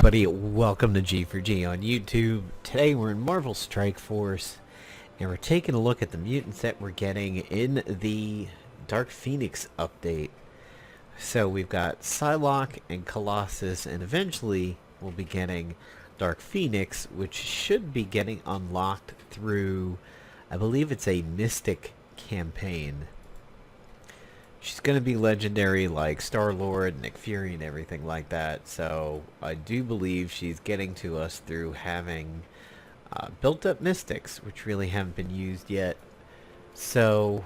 everybody, welcome to G4G on YouTube. Today we're in Marvel Strike Force, and we're taking a look at the mutants that we're getting in the Dark Phoenix update. So we've got Psylocke and Colossus, and eventually we'll be getting Dark Phoenix, which should be getting unlocked through, I believe it's a Mystic campaign. She's going to be legendary like Star-Lord, Nick Fury, and everything like that. So I do believe she's getting to us through having built up mystics, which really haven't been used yet. So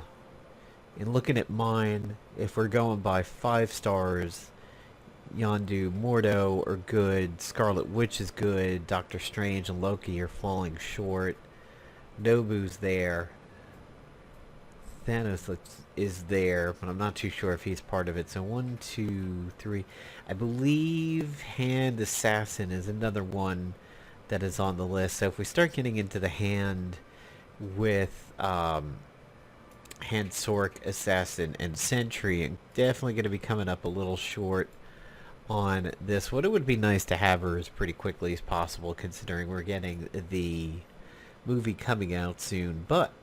in looking at mine, if we're going by 5 stars, Yondu, Mordo are good, Scarlet Witch is good, Doctor Strange and Loki are falling short, Nobu's there. Thanos is there, but I'm not too sure if he's part of it. So 1, 2, 3. I believe Hand Assassin is another one that is on the list. So if we start getting into the hand with Hand Sork, Assassin, and Sentry, I'm definitely going to be coming up a little short on this. What it would be nice to have her as pretty quickly as possible, considering we're getting the movie coming out soon. But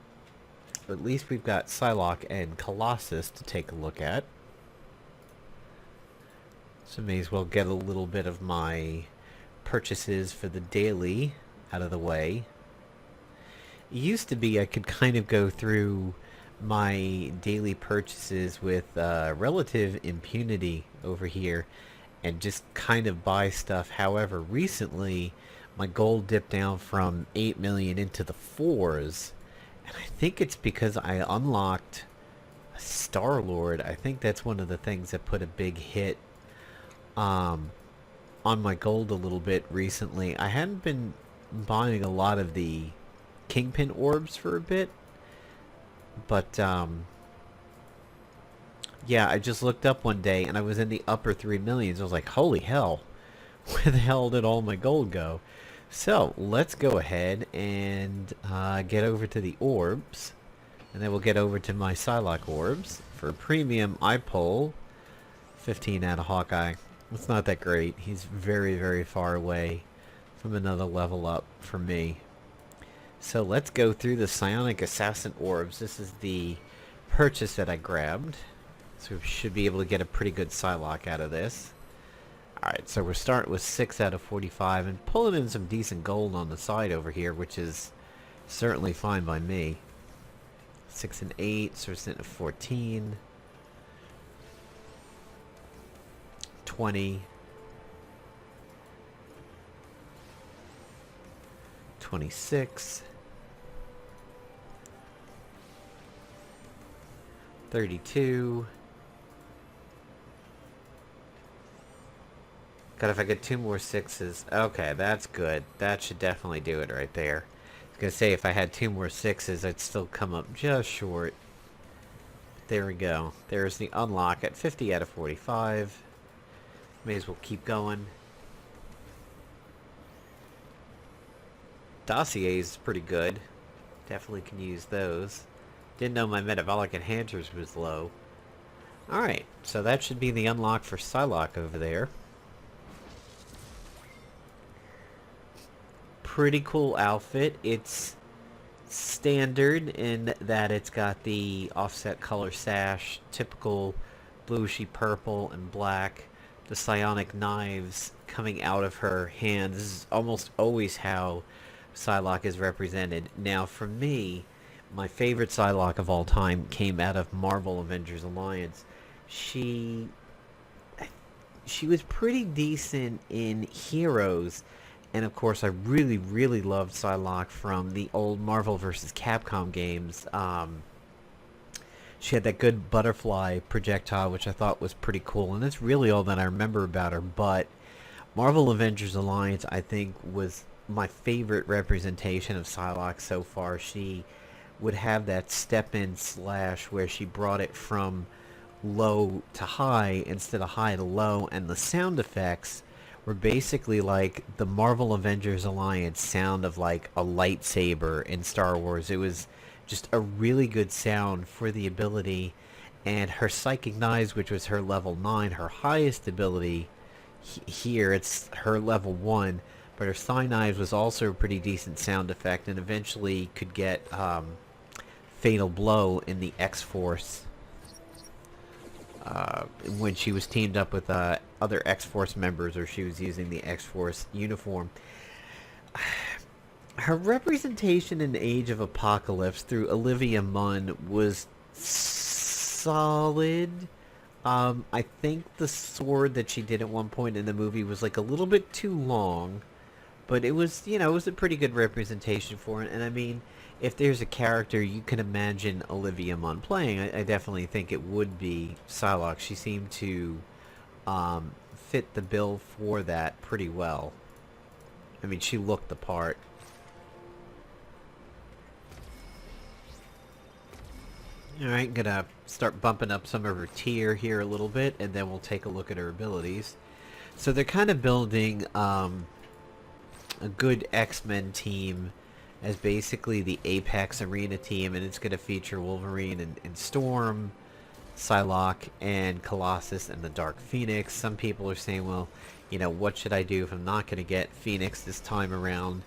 at least we've got Psylocke and Colossus to take a look at. So may as well get a little bit of my purchases for the daily out of the way. It used to be I could kind of go through my daily purchases with relative impunity over here and just kind of buy stuff. However, recently my gold dipped down from 8 million into the 4s. And I think it's because I unlocked Star-Lord. I think that's one of the things that put a big hit on my gold a little bit recently. I hadn't been buying a lot of the Kingpin orbs for a bit. But, yeah, I just looked up one day and I was in the upper 3 millions. I was like, holy hell, where the hell did all my gold go? So, let's go ahead and get over to the orbs. And then we'll get over to my Psylocke orbs. For premium, I pull 15 out of Hawkeye. It's not that great. He's very, very far away from another level up for me. So, let's go through the Psionic Assassin orbs. This is the purchase that I grabbed. So, we should be able to get a pretty good Psylocke out of this. Alright, so we're starting with 6 out of 45 and pulling in some decent gold on the side over here, which is certainly fine by me. 6 and 8, so we're sitting at 14. 20. 26. 32. God, if I get 2 more 6s. Okay, that's good. That should definitely do it right there. I was going to say, if I had 2 more 6s, I'd still come up just short. There we go. There's the unlock at 50 out of 45. May as well keep going. Dossiers is pretty good. Definitely can use those. Didn't know my metabolic enhancers was low. Alright, so that should be the unlock for Psylocke over there. Pretty cool outfit. It's standard in that it's got the offset color sash, typical bluishy purple and black, the psionic knives coming out of her hands. This is almost always how Psylocke is represented. Now for me, my favorite Psylocke of all time came out of Marvel Avengers Alliance. She was pretty decent in Heroes. And of course, I really, really loved Psylocke from the old Marvel vs. Capcom games. She had that good butterfly projectile, which I thought was pretty cool. And that's really all that I remember about her. But Marvel Avengers Alliance, I think, was my favorite representation of Psylocke so far. She would have that step-in slash where she brought it from low to high instead of high to low. And the sound effects were basically like the Marvel Avengers Alliance sound of like a lightsaber in Star Wars. It was just a really good sound for the ability. And her Psychic Knives, which was her level 9, her highest ability, here it's her level 1, but her Cyanide was also a pretty decent sound effect, and eventually could get Fatal Blow in the X-Force when she was teamed up with other X-Force members, or she was using the X-Force uniform. Her representation in Age of Apocalypse through Olivia Munn was solid. I think the sword that she did at one point in the movie was like a little bit too long, but it was, it was a pretty good representation for it. And I mean, if there's a character you can imagine Olivia Munn playing, I definitely think it would be Psylocke. She seemed to fit the bill for that pretty well. I mean, she looked the part. Alright, gonna start bumping up some of her tier here a little bit, and then we'll take a look at her abilities. So they're kind of building a good X-Men team as basically the Apex Arena team, and it's gonna feature Wolverine and Storm, Psylocke, and Colossus, and the Dark Phoenix. Some people are saying, well, what should I do if I'm not gonna get Phoenix this time around?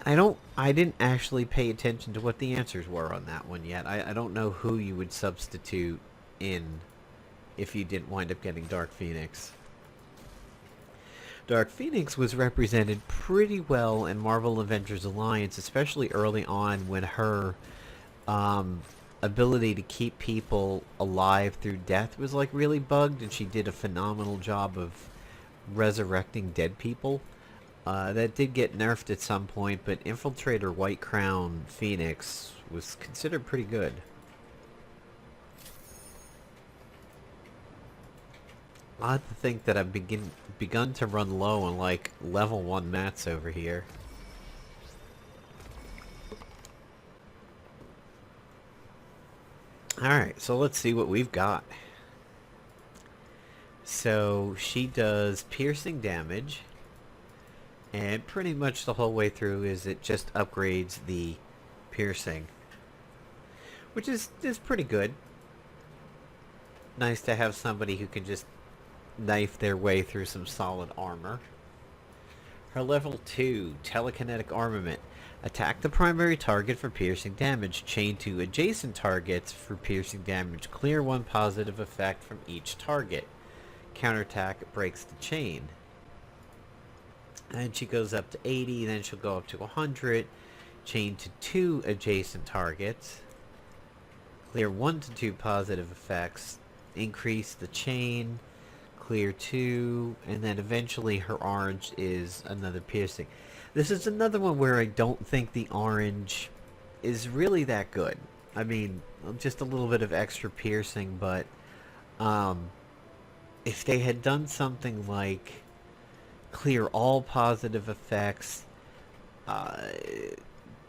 I didn't actually pay attention to what the answers were on that one yet. I don't know who you would substitute in if you didn't wind up getting Dark Phoenix. Dark Phoenix was represented pretty well in Marvel Avengers Alliance, especially early on when her ability to keep people alive through death was like really bugged, and she did a phenomenal job of resurrecting dead people. That did get nerfed at some point, but Infiltrator White Crown Phoenix was considered pretty good. Odd to think that I've begun to run low on like level 1 mats over here. Alright, so let's see what we've got. So she does piercing damage. And pretty much the whole way through is it just upgrades the piercing, which is pretty good. Nice to have somebody who can just knife their way through some solid armor. Her level 2, telekinetic armament. Attack the primary target for piercing damage. Chain 2 adjacent targets for piercing damage. Clear 1 positive effect from each target. Counterattack breaks the chain. And she goes up to 80, then she'll go up to 100. Chain to 2 adjacent targets. Clear 1 to 2 positive effects. Increase the chain. Clear 2. And then eventually her orange is another piercing. This is another one where I don't think the orange is really that good. I mean, just a little bit of extra piercing, but if they had done something like clear all positive effects,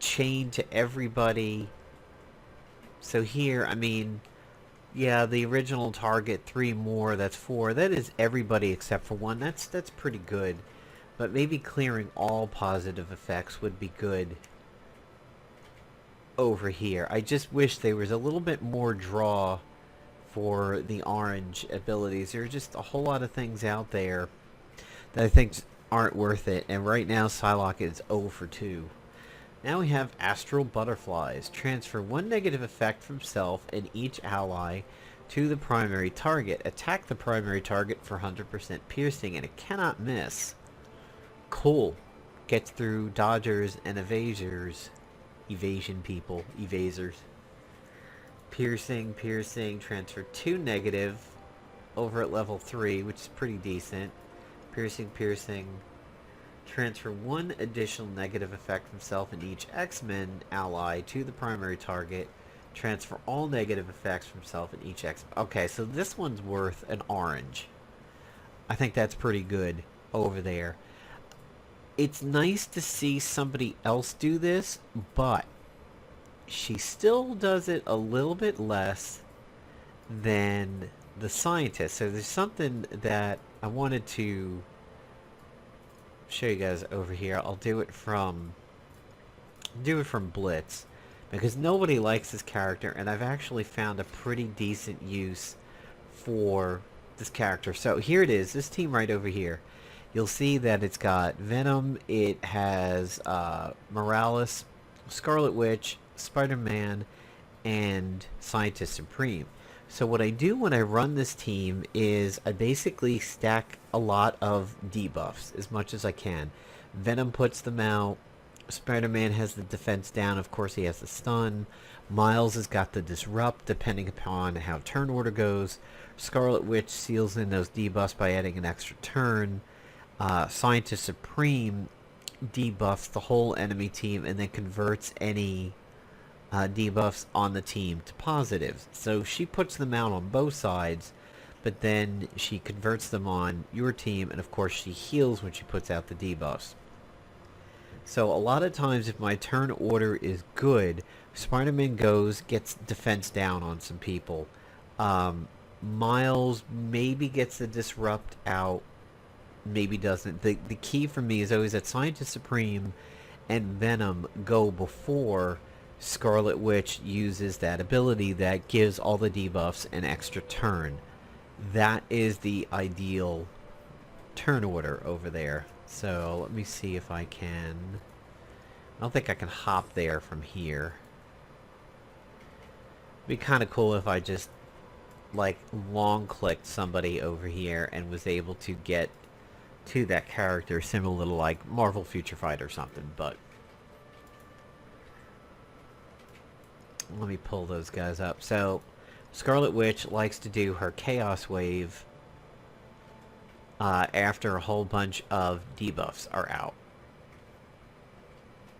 chain to everybody. So here, I mean, yeah, the original target, 3 more, that's 4. That is everybody except for 1. That's pretty good. But maybe clearing all positive effects would be good over here. I just wish there was a little bit more draw for the orange abilities. There are just a whole lot of things out there that I think aren't worth it, and right now Psylocke is 0 for 2. Now we have Astral Butterflies. Transfer 1 negative effect from self and each ally to the primary target. Attack the primary target for 100% piercing, and it cannot miss. Cool. Gets through dodgers and evasers. Evasion people. Evasers. Piercing, transfer 2 negative over at level 3, which is pretty decent. Piercing. Transfer 1 additional negative effect from self and each X-Men ally to the primary target. Transfer all negative effects from self and each X-Men. Okay, so this one's worth an orange. I think that's pretty good over there. It's nice to see somebody else do this, but she still does it a little bit less than the scientist. So there's something that I wanted to show you guys over here. I'll do it from Blitz, because nobody likes this character, and I've actually found a pretty decent use for this character. So here it is, this team right over here. you'll see that it's got Venom, it has Morales, Scarlet Witch, Spider-Man, and Scientist Supreme. So what I do when I run this team is I basically stack a lot of debuffs as much as I can. Venom puts them out. Spider-Man has the defense down. Of course, he has the stun. Miles has got the disrupt, depending upon how turn order goes. Scarlet Witch seals in those debuffs by adding an extra turn. Scientist Supreme debuffs the whole enemy team and then converts any debuffs on the team to positives. So she puts them out on both sides, but then she converts them on your team, and of course she heals when she puts out the debuffs. So a lot of times if my turn order is good, Spider-Man goes, gets defense down on some people. Miles maybe gets the disrupt out, maybe doesn't. The key for me is always that Scientist Supreme and Venom go before Scarlet Witch uses that ability that gives all the debuffs an extra turn. That is the ideal turn order over there. So let me see if I can... I don't think I can hop there from here. It'd be kind of cool if I just like long clicked somebody over here and was able to get to that character, similar to like Marvel Future Fight or something, but let me pull those guys up. So Scarlet Witch likes to do her Chaos Wave after a whole bunch of debuffs are out.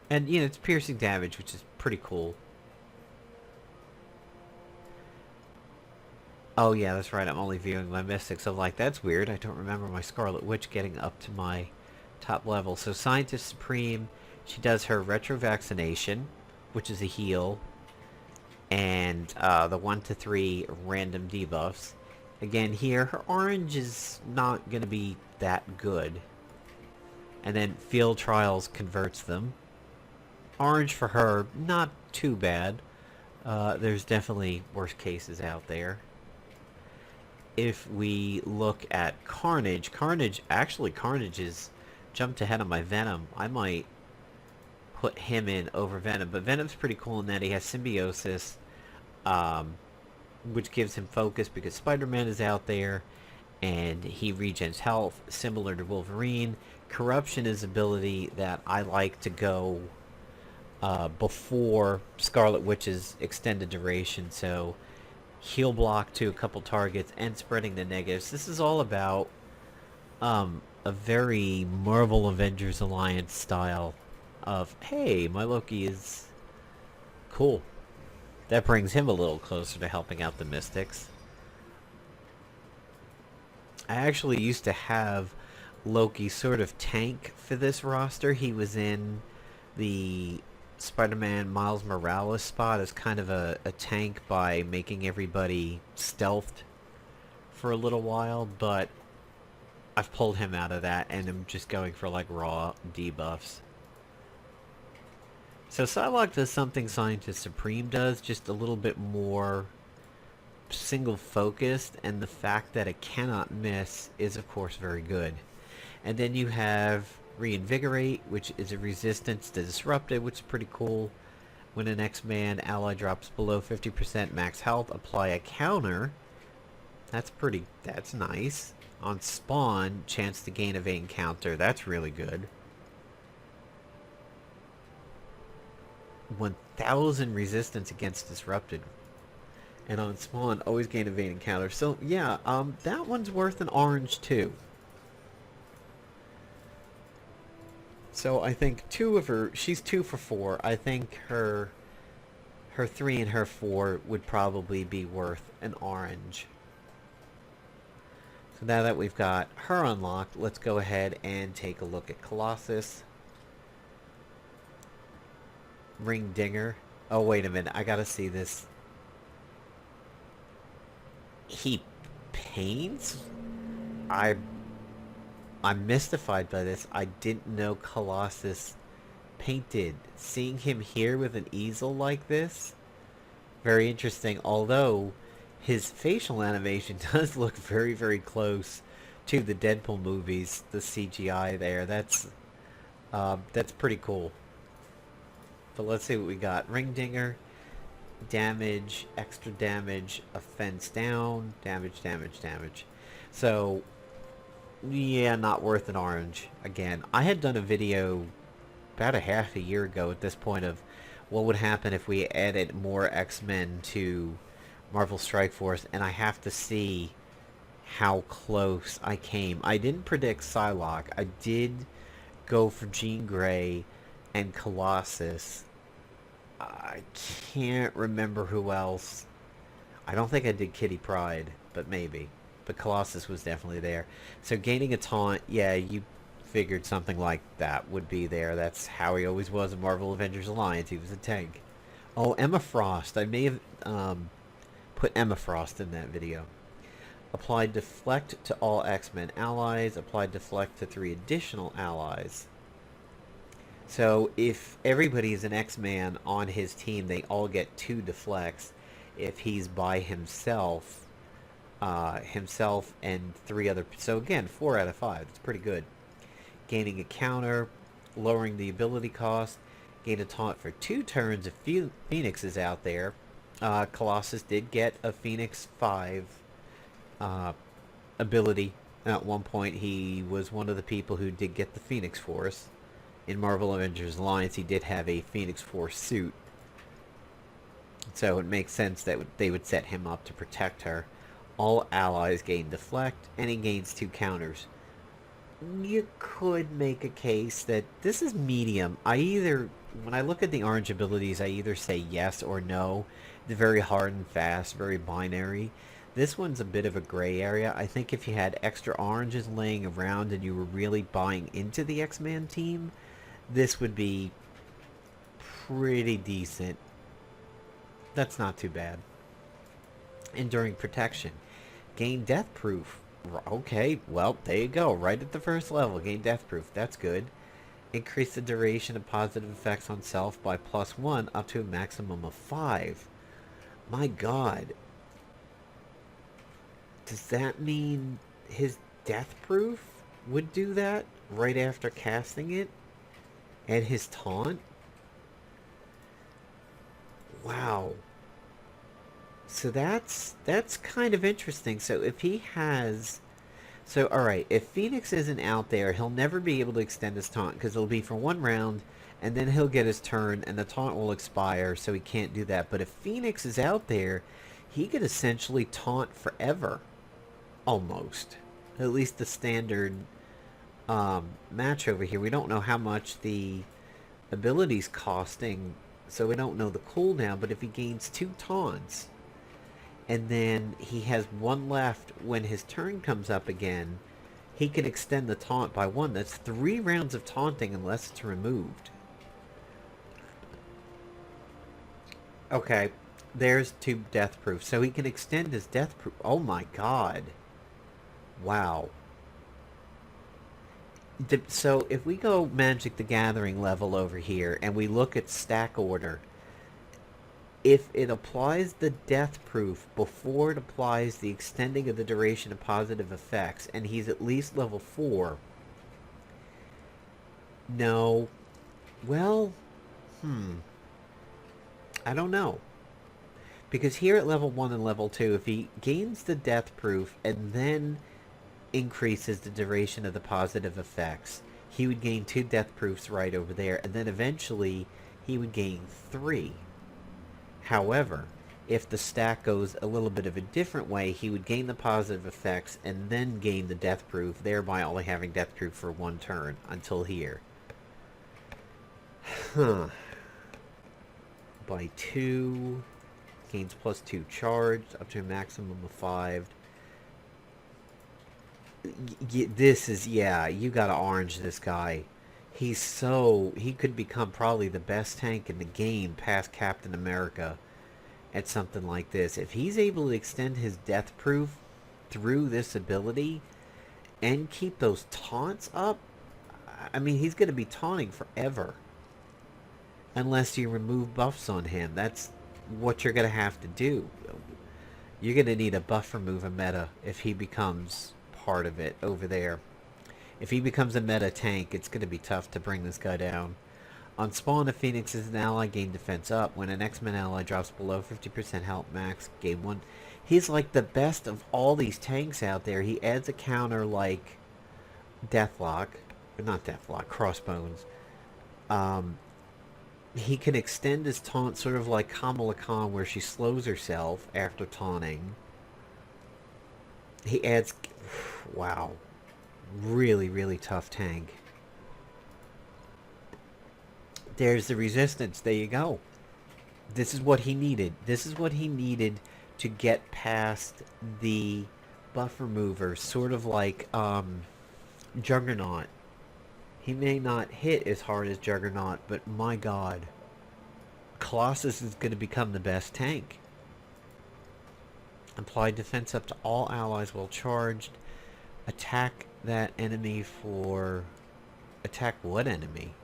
And, you know, it's piercing damage, which is pretty cool. Oh, yeah, that's right. I'm only viewing my mystics. I'm like, that's weird. I don't remember my Scarlet Witch getting up to my top level. So Scientist Supreme, she does her Retro Vaccination, which is a heal, and the 1 to 3 random debuffs. Again, here, her orange is not going to be that good. And then Field Trials converts them. Orange for her, not too bad. There's definitely worse cases out there. If we look at Carnage, Carnage is jumped ahead of my Venom. I might put him in over Venom, but Venom's pretty cool in that he has Symbiosis, which gives him focus because Spider-Man is out there, and he regens health, similar to Wolverine. Corruption is ability that I like to go before Scarlet Witch's extended duration, so heal block to a couple targets and spreading the negatives. This is all about a very Marvel Avengers Alliance style of, hey, my Loki is cool. That brings him a little closer to helping out the Mystics. I actually used to have Loki sort of tank for this roster. He was in the Spider-Man Miles Morales spot as kind of a tank by making everybody stealthed for a little while, but I've pulled him out of that and I'm just going for like raw debuffs. So Psylocke does something Scientist Supreme does, just a little bit more single focused, and the fact that it cannot miss is of course very good. And then you have Reinvigorate, which is a resistance to Disrupted, which is pretty cool. When an X-Man ally drops below 50% max health, apply a counter. That's nice. On Spawn, chance to gain evade counter. That's really good. 1000 resistance against Disrupted. And on Spawn, always gain evade counter. So yeah, that one's worth an orange too. So I think she's 2 for 4. I think her 3 and her 4 would probably be worth an orange. So now that we've got her unlocked, let's go ahead and take a look at Colossus. Ring Dinger. Oh, wait a minute. I gotta see this. He paints? I'm mystified by this. I didn't know Colossus painted. Seeing him here with an easel like this, very interesting. Although his facial animation does look very, very close to the Deadpool movies, the CGI there. That's pretty cool. But let's see what we got. Ringdinger, damage, extra damage, offense down, damage, damage, damage. So, yeah, not worth an orange. Again, I had done a video about a half a year ago at this point of what would happen if we added more X-Men to Marvel Strike Force, and I have to see how close I came. I didn't predict Psylocke. I did go for Jean Grey and Colossus. I can't remember who else. I don't think I did Kitty Pryde, but maybe. But Colossus was definitely there. So gaining a taunt, yeah, you figured something like that would be there. That's how he always was in Marvel Avengers Alliance. He was a tank. Oh, Emma Frost. I may have put Emma Frost in that video. Applied Deflect to all X-Men allies. Applied Deflect to 3 additional allies. So if everybody is an X-Man on his team, they all get 2 deflects. If he's by himself, himself and 3 other... So again, 4 out of 5. It's pretty good. Gaining a counter, lowering the ability cost. Gain a taunt for 2 turns if Phoenix is out there. Colossus did get a Phoenix 5 ability. At one point, he was one of the people who did get the Phoenix Force. In Marvel Avengers Alliance, he did have a Phoenix Force suit. So it makes sense that they would set him up to protect her. All allies gain deflect, and he gains 2 counters. You could make a case that this is medium. When I look at the orange abilities, I either say yes or no. They're very hard and fast, very binary. This one's a bit of a gray area. I think if you had extra oranges laying around and you were really buying into the X-Men team, this would be pretty decent. That's not too bad. Enduring protection. Gain death proof. Okay, well, there you go. Right at the first level, gain death proof. That's good. Increase the duration of positive effects on self by +1 up to a maximum of 5. My god. Does that mean his death proof would do that right after casting it? And his taunt? Wow. So that's kind of interesting. So if he has... So, alright, if Phoenix isn't out there, he'll never be able to extend his taunt, because it'll be for 1 round, and then he'll get his turn, and the taunt will expire, so he can't do that. But if Phoenix is out there, he could essentially taunt forever. Almost. At least the standard match over here. We don't know how much the ability's costing, so we don't know the cooldown, but if he gains 2 taunts, and then he has 1 left when his turn comes up again, he can extend the taunt by 1. That's 3 rounds of taunting unless it's removed. Okay, there's 2 death proofs. So he can extend his death proof. Oh my god. Wow. So if we go Magic the Gathering level over here and we look at stack order, if it applies the death proof before it applies the extending of the duration of positive effects, and he's at least level 4... No. Well, I don't know. Because here at level 1 and level 2, if he gains the death proof and then increases the duration of the positive effects, he would gain 2 death proofs right over there, and then eventually he would gain 3. However, if the stack goes a little bit of a different way, he would gain the positive effects and then gain the death proof, thereby only having death proof for 1 turn until here. Huh. By 2, gains +2 charge up to a maximum of 5. This is, yeah, you gotta orange this guy. He could become probably the best tank in the game past Captain America at something like this. If he's able to extend his death proof through this ability and keep those taunts up, I mean, he's going to be taunting forever. Unless you remove buffs on him. That's what you're going to have to do. You're going to need a buff remover meta if he becomes part of it over there. If he becomes a meta tank, it's going to be tough to bring this guy down. On spawn, if Phoenix is an ally, gain defense up. When an X-Men ally drops below 50% health max, gain 1. He's like the best of all these tanks out there. He adds a counter like Deathlock. Not Deathlock, Crossbones. He can extend his taunt sort of like Kamala Khan, where she slows herself after taunting. He adds... Wow. Really, really tough tank. There's the resistance. There you go. This is what he needed. This is what he needed to get past the buff remover. Sort of like Juggernaut. He may not hit as hard as Juggernaut, but my god. Colossus is going to become the best tank. Apply defense up to all allies while charged. Attack that enemy for... Attack what enemy?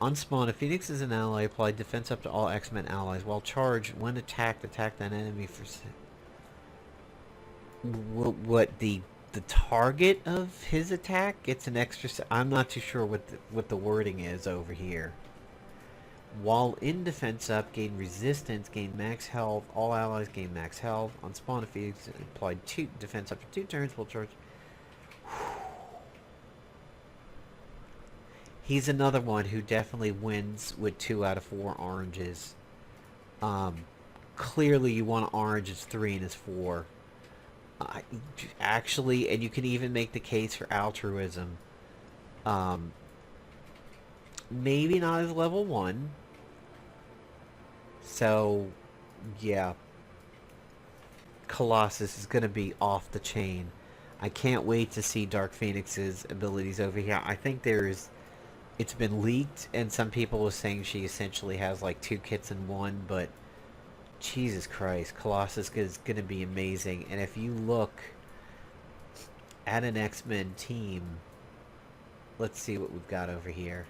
On spawn, if Phoenix is an ally, apply defense up to all X-Men allies. While charged, when attacked, attack that enemy for... What, the target of his attack gets an extra... I'm not too sure what the wording is over here. While in defense up, gain resistance, gain max health. All allies gain max health. On spawn, if Phoenix applied defense up to 2 turns, while charged... He's another one who definitely wins with 2 out of 4 oranges. Clearly you want an orange, it's 3 and it's 4. Actually, and you can even make the case for altruism. Maybe not as level 1. So, yeah. Colossus is going to be off the chain. I can't wait to see Dark Phoenix's abilities over here. I think it's been leaked, and some people are saying she essentially has like 2 kits in one, but Jesus Christ, Colossus is going to be amazing. And if you look at an X-Men team, let's see what we've got over here.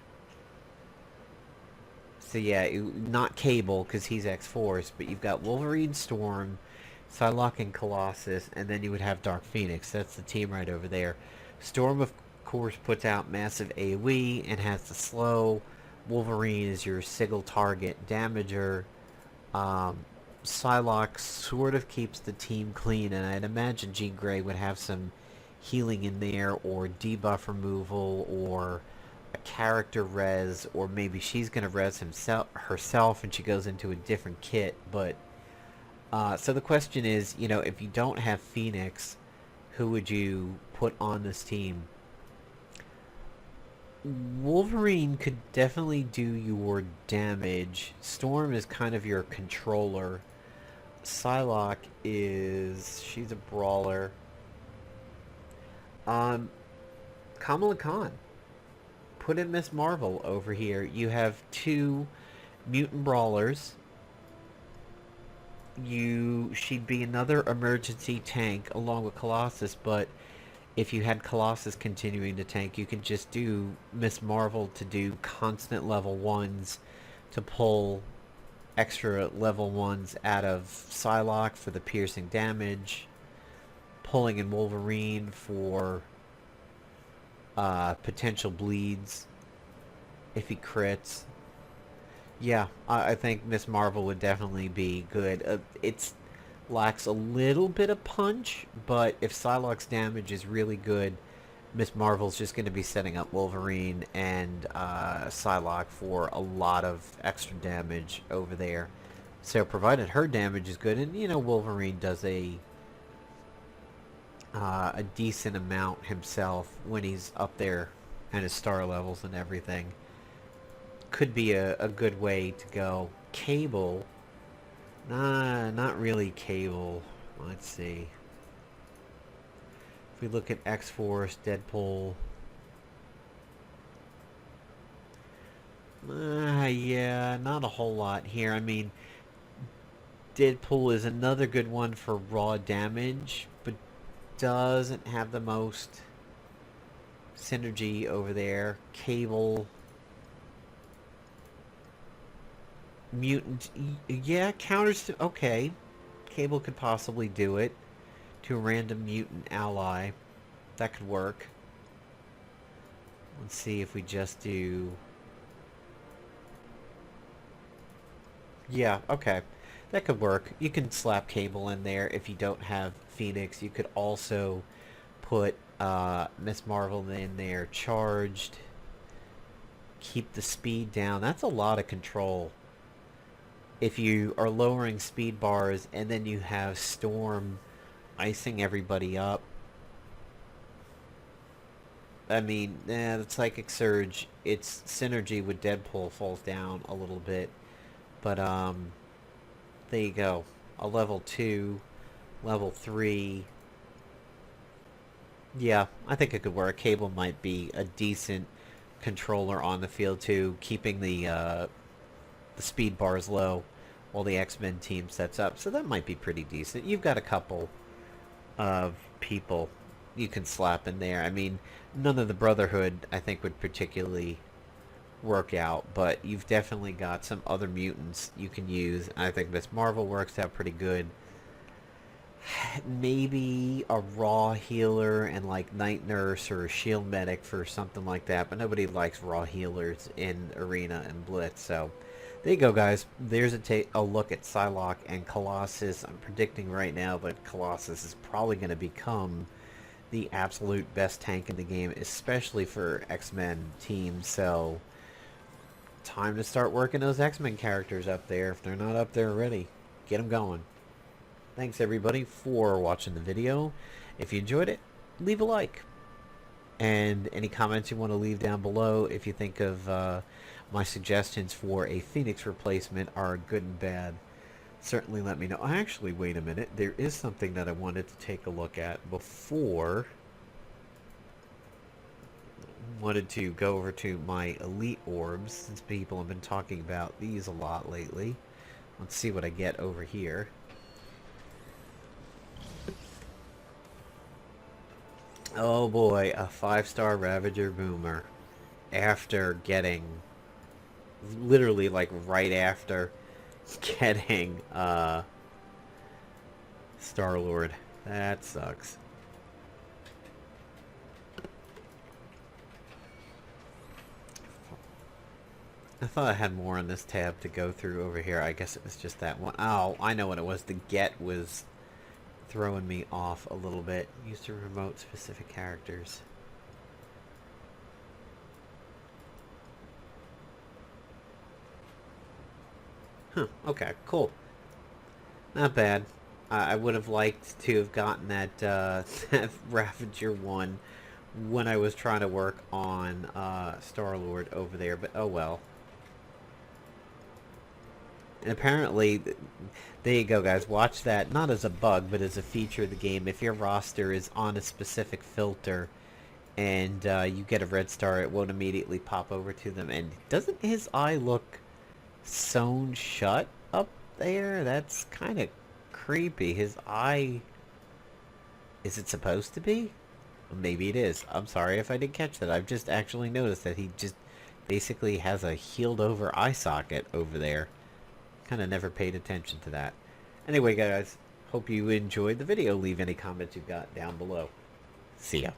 So yeah, not Cable, because he's X-Force, but you've got Wolverine, Storm, Psylocke, and Colossus, and then you would have Dark Phoenix. That's the team right over there. Storm, of course, puts out massive AoE and has the slow. Wolverine is your sigil target damager. Psylocke sort of keeps the team clean, and I'd imagine Jean Grey would have some healing in there, or debuff removal, or a character res, or maybe she's going to res herself and she goes into a different kit. But so the question is, you know, if you don't have Phoenix, who would you put on this team? Wolverine could definitely do your damage. Storm is kind of your controller. Psylocke she's a brawler. Kamala Khan. Put in Miss Marvel over here. You have 2 mutant brawlers. She'd be another emergency tank along with Colossus, but if you had Colossus continuing to tank, you could just do Miss Marvel to do constant level 1s to pull extra level 1s out of Psylocke for the piercing damage, pulling in Wolverine for potential bleeds if he crits. Yeah, I think Miss Marvel would definitely be good. It's lacks a little bit of punch, but if Psylocke's damage is really good, Miss Marvel's just going to be setting up Wolverine and Psylocke for a lot of extra damage over there. So provided her damage is good, and you know Wolverine does a decent amount himself when he's up there and his star levels and everything, could be a good way to go. Cable, not really Cable. Let's see. If we look at X-Force, Deadpool, yeah, not a whole lot here. I mean, Deadpool is another good one for raw damage, but doesn't have the most synergy over there. Cable, mutant, yeah, counters to, okay. Cable could possibly do it. to a random mutant ally. That could work. Let's see if we just do... Yeah, okay. That could work. You can slap Cable in there if you don't have Phoenix. You could also put Miss Marvel in there charged. Keep the speed down. That's a lot of control. If you are lowering speed bars and then you have Storm icing everybody up. I mean, the Psychic Surge, its synergy with Deadpool falls down a little bit. But, there you go. A level 2, level 3. Yeah, I think it could work. Cable might be a decent controller on the field too, keeping the speed bars low while the X-Men team sets up. So that might be pretty decent. You've got a couple of people you can slap in there. I mean, none of the Brotherhood I think would particularly work out, but you've definitely got some other mutants you can use. I think Miss Marvel works out pretty good. Maybe a raw healer and like Night Nurse or a shield medic for something like that, but nobody likes raw healers in Arena and Blitz. So there you go, guys. There's a look at Psylocke and Colossus. I'm predicting right now that Colossus is probably going to become the absolute best tank in the game, especially for X-Men teams. So time to start working those X-Men characters up there. If they're not up there already, get them going. Thanks everybody for watching the video. If you enjoyed it, leave a like. And any comments you want to leave down below, if you think of my suggestions for a Phoenix replacement are good and bad, certainly let me know. Actually, wait a minute. There is something that I wanted to take a look at before. Wanted to go over to my elite orbs, since people have been talking about these a lot lately. Let's see what I get over here. Oh boy, a 5-star Ravager Boomer. After getting, literally like right after getting Star-Lord. That sucks. I thought I had more on this tab to go through over here. I guess it was just that one. Oh, I know what it was. The get was throwing me off a little bit. Use to remote specific characters. Huh, okay, cool. Not bad. I would have liked to have gotten that, that Ravager one when I was trying to work on Star-Lord over there, but oh well. And apparently, there you go, guys. Watch that, not as a bug, but as a feature of the game. If your roster is on a specific filter and you get a red star, it won't immediately pop over to them. And doesn't his eye look sewn shut up there? That's kind of creepy. His eye... Is it supposed to be? Well, maybe it is. I'm sorry if I didn't catch that. I've just actually noticed that he just basically has a healed over eye socket over there. Kind of never paid attention to that. Anyway, guys, hope you enjoyed the video. Leave any comments you've got down below. See ya.